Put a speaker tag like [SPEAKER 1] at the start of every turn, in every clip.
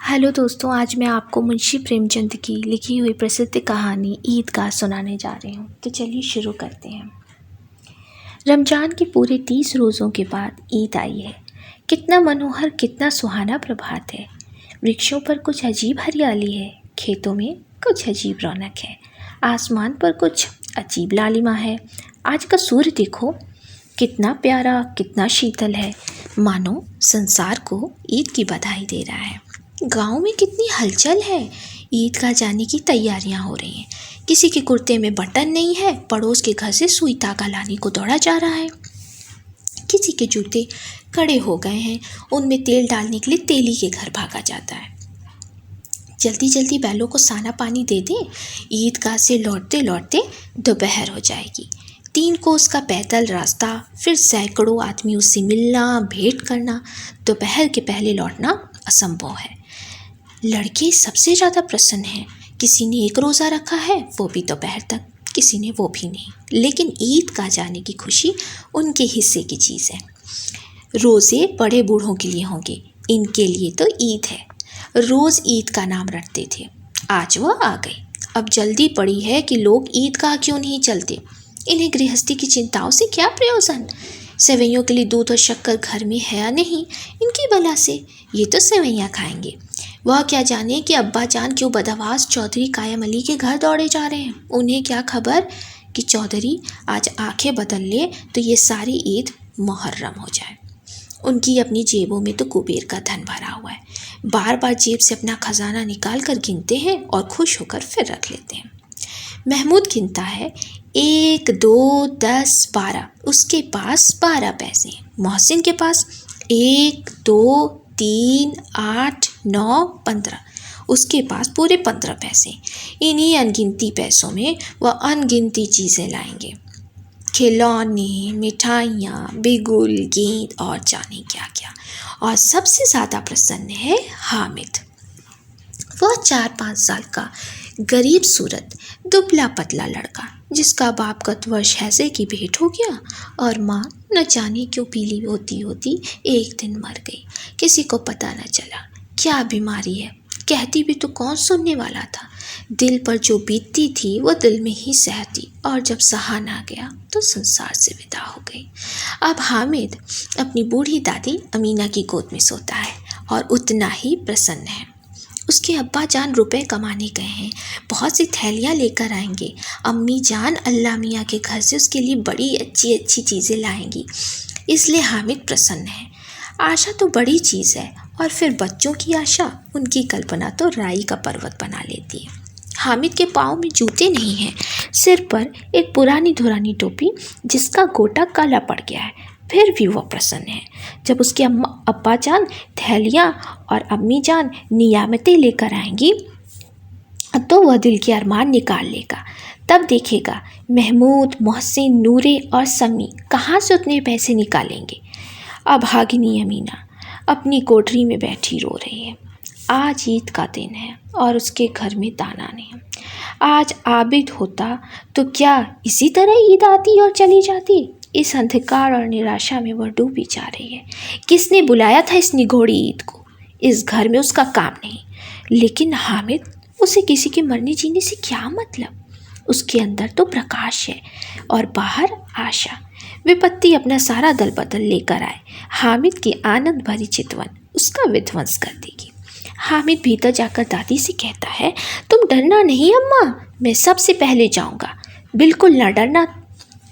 [SPEAKER 1] Hello दोस्तों, आज मैं आपको मुंशी प्रेमचंद की लिखी हुई प्रसिद्ध कहानी ईद गाह सुनाने जा रही हूँ। तो चलिए शुरू करते हैं। रमज़ान के पूरे 30 रोज़ों के बाद ईद आई है। कितना मनोहर, कितना सुहाना प्रभात है। वृक्षों पर कुछ अजीब हरियाली है, खेतों में कुछ अजीब रौनक है, आसमान पर कुछ अजीब लालिमा है। आज का सूर्य देखो, कितना प्यारा, कितना शीतल है, मानो संसार को ईद की बधाई दे रहा है। गांव में कितनी हलचल है, ईद गाह जाने की तैयारियां हो रही हैं। किसी के कुर्ते में बटन नहीं है, पड़ोस के घर से सुई धागा लाने को दौड़ा जा रहा है। किसी के जूते कड़े हो गए हैं, उनमें तेल डालने के लिए तेली के घर भागा जाता है। जल्दी जल्दी बैलों को साना पानी दे दें, ईद गाह से लौटते लौटते दोपहर हो जाएगी। 3 कोस का पैदल रास्ता, फिर सैकड़ों आदमियों से मिलना, भेंट करना। दोपहर के पहले लौटना असंभव है। लड़के सबसे ज़्यादा प्रसन्न हैं। किसी ने 1 रोज़ा रखा है, वो भी दोपहर तक, किसी ने वो भी नहीं। लेकिन ईद गाह जाने की खुशी उनके हिस्से की चीज़ है। रोज़े बड़े बूढ़ों के लिए होंगे, इनके लिए तो ईद है। रोज़ ईद का नाम रटते थे, आज वह आ गई। अब जल्दी पड़ी है कि लोग ईद गाह क्यों नहीं चलते। इन्हें गृहस्थी की चिंताओं से क्या प्रयोजन। सेवैयों के लिए दूध और शक्कर घर में है या नहीं, इनकी बला से ये तो सेवैयाँ खाएंगे। वह क्या जाने कि अब्बा जान क्यों बदहवास चौधरी कायम अली के घर दौड़े जा रहे हैं। उन्हें क्या खबर कि चौधरी आज आंखें बदल ले तो ये सारी ईद मुहर्रम हो जाए। उनकी अपनी जेबों में तो कुबेर का धन भरा हुआ है। बार बार जेब से अपना खजाना निकाल कर गिनते हैं और खुश होकर फिर रख लेते हैं। महमूद गिनता है, 1, 2, 10, 12। उसके पास 12 पैसे। मोहसिन के पास 1, 2, 3, 8, 9, 15। उसके पास पूरे 15 पैसे। इन्हीं अनगिनती पैसों में वह अनगिनती चीज़ें लाएंगे, खिलौने, मिठाइयाँ, बिगुल, गेंद और जाने क्या क्या। और सबसे ज़्यादा प्रसन्न है हामिद। वह 4-5 साल का गरीब सूरत दुबला पतला लड़का, जिसका बाप गत वर्ष हैजे की भेंट हो गया और माँ न जाने क्यों पीली होती होती एक दिन मर गई। किसी को पता न चला क्या बीमारी है, कहती भी तो कौन सुनने वाला था। दिल पर जो बीतती थी वो दिल में ही सहती, और जब सहा ना गया तो संसार से विदा हो गई। अब हामिद अपनी बूढ़ी दादी अमीना की गोद में सोता है और उतना ही प्रसन्न है। उसके अब्बा जान रुपए कमाने गए हैं, बहुत सी थैलियाँ लेकर आएंगे। अम्मी जान अल्लाह मियाँ के घर से उसके लिए बड़ी अच्छी अच्छी चीज़ें लाएंगी, इसलिए हामिद प्रसन्न है। आशा तो बड़ी चीज़ है, और फिर बच्चों की आशा, उनकी कल्पना तो राई का पर्वत बना लेती है। हामिद के पाँव में जूते नहीं हैं, सिर पर एक पुरानी धुरानी टोपी जिसका गोटा काला पड़ गया है, फिर भी वह प्रसन्न है। जब उसके अब्बा जान थैलियाँ और अम्मी जान नियामतें लेकर आएंगी तो वह दिल के अरमान निकाल लेगा। तब देखेगा महमूद, मोहसिन, नूरे और सम्मी कहाँ से उतने पैसे निकालेंगे। अब भागिनी अमीना अपनी कोठरी में बैठी रो रही है। आज ईद का दिन है और उसके घर में दाना नहीं। आज आबिद होता तो क्या इसी तरह ईद आती और चली जाती। इस अंधकार और निराशा में वह डूबी जा रही है। किसने बुलाया था इस निगोड़ी ईद को। इस घर में उसका काम नहीं, लेकिन हामिद, उसे किसी के मरने जीने से क्या मतलब। उसके अंदर तो प्रकाश है और बाहर आशा। विपत्ति अपना सारा दल बदल लेकर आए, हामिद की आनंद भरी चितवन उसका विध्वंस कर देगी। हामिद भीतर जाकर दादी से कहता है, तुम डरना नहीं अम्मा, मैं सबसे पहले जाऊंगा। बिल्कुल न डरना।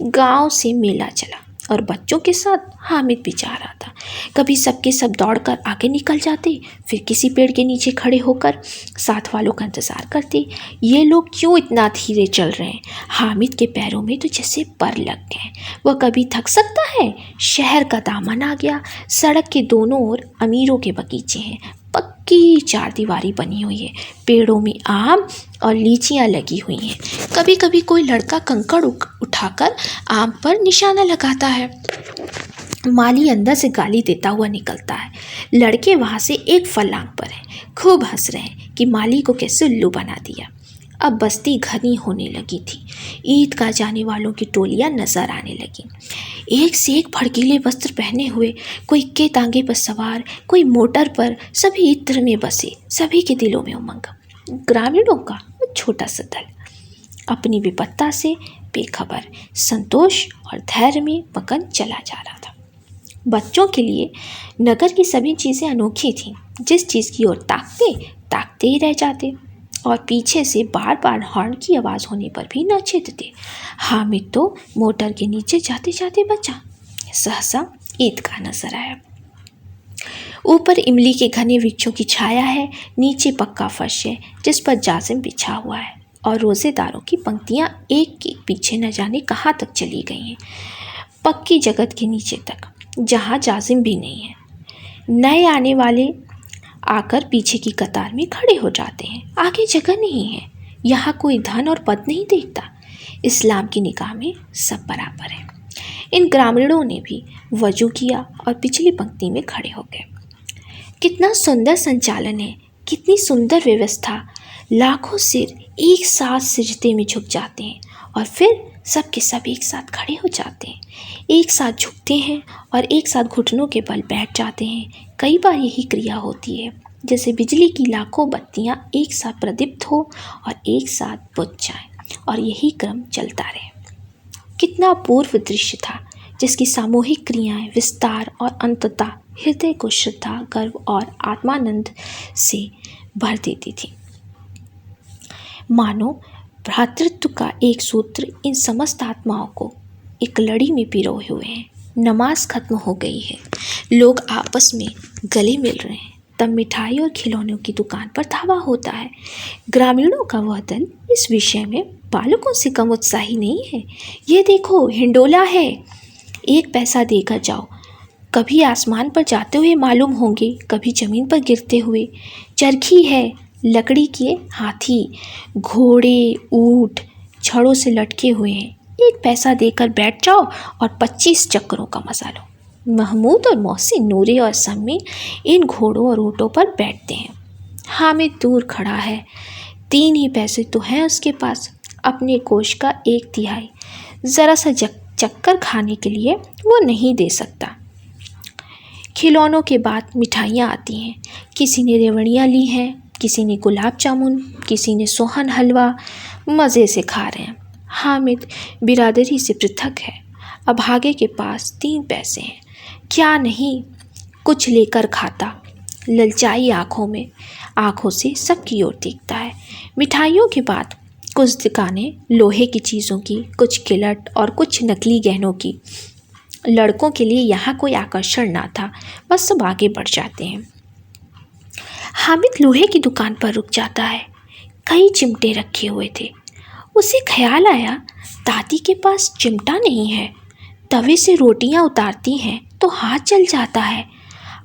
[SPEAKER 1] गांव से मेला चला और बच्चों के साथ हामिद भी जा रहा था। कभी सबके सब दौड़कर आगे निकल जाते, फिर किसी पेड़ के नीचे खड़े होकर साथ वालों का इंतज़ार करते। ये लोग क्यों इतना धीरे चल रहे हैं। हामिद के पैरों में तो जैसे पर लग गए। वह कभी थक सकता है। शहर का दामन आ गया। सड़क के दोनों ओर अमीरों के बगीचे हैं, पक्की चारदीवारी बनी हुई है, पेड़ों में आम और लीचियाँ लगी हुई हैं। कभी कभी कोई लड़का कंकड़ उठाकर आम पर निशाना लगाता है। माली अंदर से गाली देता हुआ निकलता है। लड़के वहाँ से एक फलांग पर हैं, खूब हंस रहे हैं कि माली को कैसे उल्लू बना दिया। अब बस्ती घनी होने लगी थी। ईदगाह जाने वालों की टोलियां नजर आने लगी, एक से एक भड़कीले वस्त्र पहने हुए, कोई के तांगे पर सवार, कोई मोटर पर, सभी इत्र में बसे, सभी के दिलों में उमंग। ग्रामीणों का वो छोटा सा दल अपनी विपत्ता से बेखबर, संतोष और धैर्य में मगन चला जा रहा था। बच्चों के लिए नगर की सभी चीज़ें अनोखी थीं। जिस चीज़ की ओर ताकते ताकते ही रह जाते, और पीछे से बार बार हॉर्न की आवाज़ होने पर भी न चेतते। हामिद तो मोटर के नीचे जाते जाते बचा। सहसा ईदगाह नजर आया। ऊपर इमली के घने वृक्षों की छाया है, नीचे पक्का फर्श है जिस पर जाजिम बिछा हुआ है, और रोज़ेदारों की पंक्तियां एक के पीछे न जाने कहाँ तक चली गई हैं, पक्की जगत के नीचे तक, जहाँ जाजिम भी नहीं है। नए आने वाले आकर पीछे की कतार में खड़े हो जाते हैं। आगे जगह नहीं है। यहाँ कोई धन और पद नहीं देखता। इस्लाम की निगाह में सब बराबर है। इन ग्रामीणों ने भी वजू किया और पिछली पंक्ति में खड़े हो गए। कितना सुंदर संचालन है, कितनी सुंदर व्यवस्था। लाखों सिर एक साथ सिजदे में झुक जाते हैं और फिर सब के सब एक साथ खड़े हो जाते हैं, एक साथ झुकते हैं और एक साथ घुटनों के बल बैठ जाते हैं। कई बार यही क्रिया होती है, जैसे बिजली की लाखों बत्तियां एक साथ प्रदीप्त हो और एक साथ बुझ जाएं, और यही क्रम चलता रहे। कितना अपूर्व दृश्य था, जिसकी सामूहिक क्रियाएं विस्तार और अंततः हृदय को श्रद्धा, गर्व और आत्मानंद से भर देती थी। मानो भ्रातृत्व का एक सूत्र इन समस्त आत्माओं को एक लड़ी में पिरोए हुए हैं। नमाज खत्म हो गई है, लोग आपस में गले मिल रहे हैं, तब मिठाई और खिलौनों की दुकान पर धावा होता है। ग्रामीणों का वह दल इस विषय में बालकों से कम उत्साही नहीं है। ये देखो, हिंडोला है, 1 पैसा देकर जाओ। कभी आसमान पर जाते हुए मालूम होंगे, कभी ज़मीन पर गिरते हुए। चरखी है, लकड़ी के हाथी, घोड़े, ऊँट छड़ों से लटके हुए हैं। 1 पैसा देकर बैठ जाओ और 25 चक्करों का मजा लो। महमूद और मोहसिन, नूरे और सम्मी इन घोड़ों और ऊँटों पर बैठते हैं। हामिद दूर खड़ा है, 3 ही पैसे तो हैं उसके पास, अपने कोष का 1/3 ज़रा सा चक्कर खाने के लिए वो नहीं दे सकता। खिलौनों के बाद मिठाइयाँ आती हैं। किसी ने रेवड़ियाँ ली हैं, किसी ने गुलाब जामुन, किसी ने सोहन हलवा। मज़े से खा रहे हैं। हामिद बिरादरी से पृथक है। अभागे के पास 3 पैसे हैं, क्या नहीं कुछ लेकर खाता। ललचाई आँखों से सबकी ओर देखता है। मिठाइयों के बाद कुछ दुकानें लोहे की चीज़ों की, कुछ किलट और कुछ नकली गहनों की। लड़कों के लिए यहाँ कोई आकर्षण ना था, बस सब आगे बढ़ जाते हैं। हामिद लोहे की दुकान पर रुक जाता है। कई चिमटे रखे हुए थे। उसे ख्याल आया, दादी के पास चिमटा नहीं है। तवे से रोटियां उतारती हैं तो हाथ जल जाता है।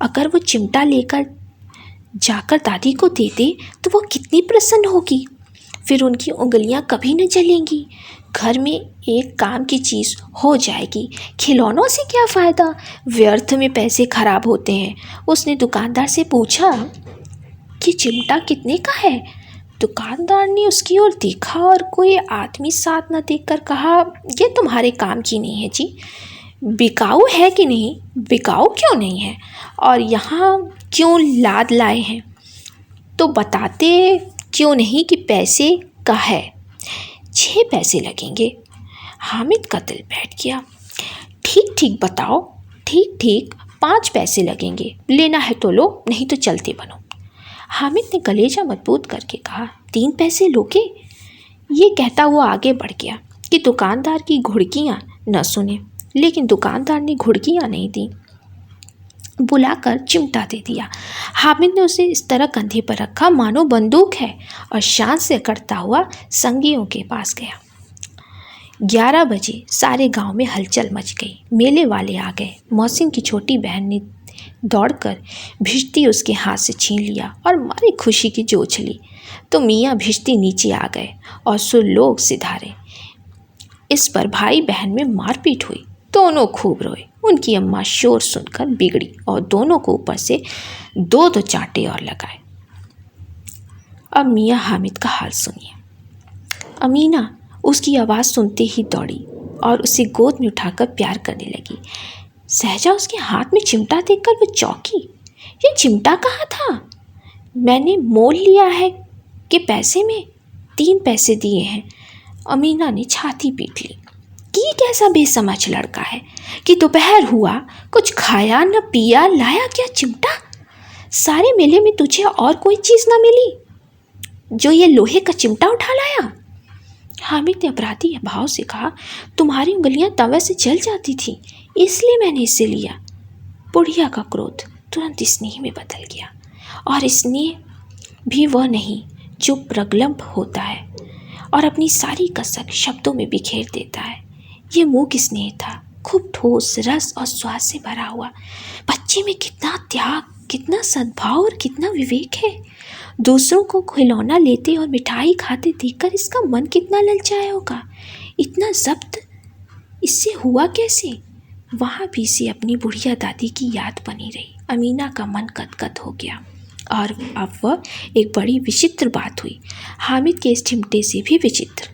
[SPEAKER 1] अगर वो चिमटा लेकर जाकर दादी को दे दे तो वो कितनी प्रसन्न होगी। फिर उनकी उंगलियां कभी न जलेंगी। घर में एक काम की चीज़ हो जाएगी। खिलौनों से क्या फ़ायदा, व्यर्थ में पैसे खराब होते हैं। उसने दुकानदार से पूछा कि चिमटा कितने का है। दुकानदार ने उसकी ओर देखा और कोई आदमी साथ न देखकर कहा, ये तुम्हारे काम की नहीं है जी। बिकाऊ है कि नहीं? बिकाऊ क्यों नहीं है, और यहाँ क्यों लाद लाए हैं? तो बताते क्यों नहीं कि पैसे का है। 6 पैसे लगेंगे। हामिद का दिल बैठ गया। ठीक ठीक बताओ। ठीक 5 पैसे लगेंगे। लेना है तो लो, नहीं तो चलते बनो। हामिद ने कलेजा मजबूत करके कहा, 3 पैसे लोगे? ये कहता हुआ आगे बढ़ गया कि दुकानदार की घुड़कियाँ न सुने, लेकिन दुकानदार ने घुड़कियाँ नहीं दी, बुलाकर चिमटा दे दिया। हामिद ने उसे इस तरह कंधे पर रखा मानो बंदूक है, और शान से करता हुआ संगियों के पास गया। 11 बजे सारे गांव में हलचल मच गई। मेले वाले आ गए। मोहसिन की छोटी बहन ने दौड़कर भिश्ती उसके हाथ से छीन लिया और मारी खुशी की जोछ ली तो मियाँ भिश्ती नीचे आ गए और सो लोग सिधारे। इस पर भाई बहन में मारपीट हुई। दोनों खूब रोए। उनकी अम्मा शोर सुनकर बिगड़ी और दोनों को ऊपर से 2 चांटे और लगाए। अब मियाँ हामिद का हाल सुनिए। अमीना उसकी आवाज़ सुनते ही दौड़ी और उसे गोद में उठाकर प्यार करने लगी। सहजा उसके हाथ में चिमटा देखकर वो चौंकी। ये चिमटा कहाँ था? मैंने मोल लिया है कि पैसे में? 3 पैसे दिए हैं। अमीना ने छाती पीट ली कि कैसा बेसमझ लड़का है कि दोपहर हुआ, कुछ खाया न पिया, लाया क्या चिमटा? सारे मेले में तुझे और कोई चीज़ न मिली जो ये लोहे का चिमटा उठा लाया? हामिद ने अपराधी भाव से कहा, तुम्हारी उंगलियां तवे से जल जाती थी, इसलिए मैंने इसे लिया। बुढ़िया का क्रोध तुरंत स्नेह में बदल गया, और स्नेह भी वह नहीं जो प्रगल्भ होता है और अपनी सारी कसक शब्दों में बिखेर देता है। ये मूक स्नेह था, खूब ठोस, रस और स्वाद से भरा हुआ। बच्चे में कितना त्याग, कितना सद्भाव और कितना विवेक है। दूसरों को खिलौना लेते और मिठाई खाते देखकर इसका मन कितना ललचाया होगा। इतना जब्त इससे हुआ कैसे? वहाँ भी से अपनी बुढ़िया दादी की याद बनी रही। अमीना का मन गदगद हो गया, और अब वह एक बड़ी विचित्र बात हुई, हामिद के इस चिमटे से भी विचित्र।